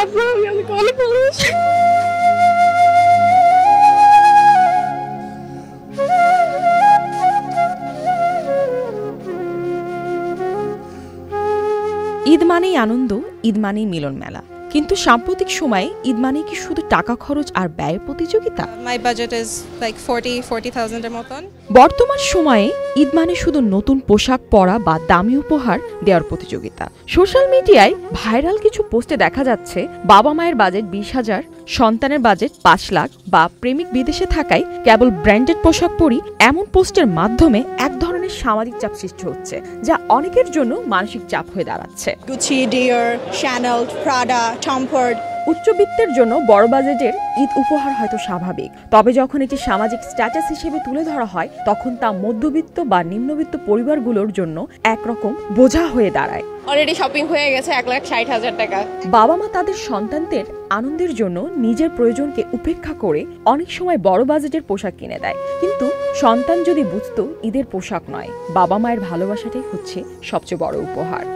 আব্বু আমি অনেক ভালোবাসি। ঈদ মানেই আনন্দ, ঈদ মানেই মিলন মেলা, কিন্তু সাম্প্রতিক সময়ে ঈদ মানেই কি শুধু টাকা খরচ আর ব্যয়ের প্রতিযোগিতা? My budget is like 40,000 এর মতন। বর্তমান সময়ে ঈদ মানে শুধু নতুন পোশাক পরা বা দামি উপহার দেওয়ার প্রতিযোগিতা। সোশ্যাল মিডিয়ায় ভাইরাল কিছু পোস্টে দেখা যাচ্ছে বাবা মায়ের বাজেট 20,000, সন্তানের বাজেট 5 লাখ বা প্রেমিক বিদেশে থাকায় কেবল ব্র্যান্ডেড পোশাক পরি। এমন পোস্টের মাধ্যমে এক ধরনের সামাজিক চাপ সৃষ্টি হচ্ছে, যা অনেকের জন্য মানসিক চাপ হয়ে দাঁড়াচ্ছে। Gucci, Dior, Chanel, Prada, Tom Ford। উচ্চবিত্তের জন্য বড় বাজেটের ঈদ উপহার হয়তো স্বাভাবিক, তবে যখন এটি সামাজিক স্ট্যাটাস হিসেবে তুলে ধরা হয় তখন তা মধ্যবিত্ত বা নিম্নবিত্ত পরিবারগুলোর জন্য একরকম বোঝা হয়ে দাঁড়ায়। অলরেডি শপিং হয়ে গেছে 1,60,000 টাকা। বাবা মা তাদের সন্তানদের আনন্দের জন্য নিজের প্রয়োজনকে উপেক্ষা করে অনেক সময় বড় বাজেটের পোশাক কিনে দেয়, কিন্তু সন্তান যদি বুঝতো ঈদের পোশাক নয়, বাবা মায়ের ভালোবাসাটাই হচ্ছে সবচেয়ে বড় উপহার।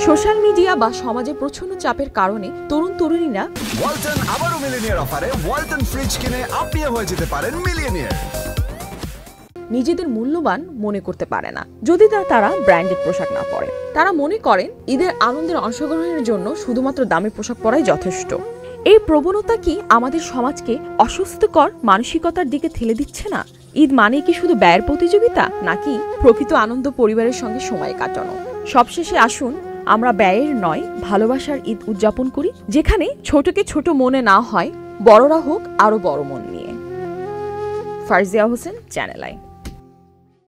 সোশ্যাল মিডিয়া বা সমাজে প্রচন্ড চাপের কারণে তরুণ তরুণীরা ওয়ালটন আবারও মিলিয়নিয়ার অফারে ওয়ালটন ফ্রিজ কিনে আপনিও হয়ে যেতে পারেন মিলিয়নিয়ার। নিজেদের মূল্যবান মনে করতে পারে না যদি তারা ব্র্যান্ডেড পোশাক না পরে। তারা মনে করেন ঈদের আনন্দের অংশগ্রহণের জন্য শুধুমাত্র দামি পোশাক পরাই যথেষ্ট। এই প্রবণতা কি আমাদের সমাজকে অস্বস্তিকর মানসিকতার দিকে ঠেলে দিচ্ছে না? ঈদ মানে কি শুধু ব্যয়ের প্রতিযোগিতা, নাকি প্রকৃত আনন্দ পরিবারের সঙ্গে সময় কাটানো? সবশেষে আসুন আমরা ব্যয়ের নয় ভালোবাসার ঈদ উদযাপন করি, যেখানে ছোটকে ছোট মনে না হয়, বড়রা হোক আরো বড় মন নিয়ে। ফারজিয়া হোসেন, চ্যানেল আই।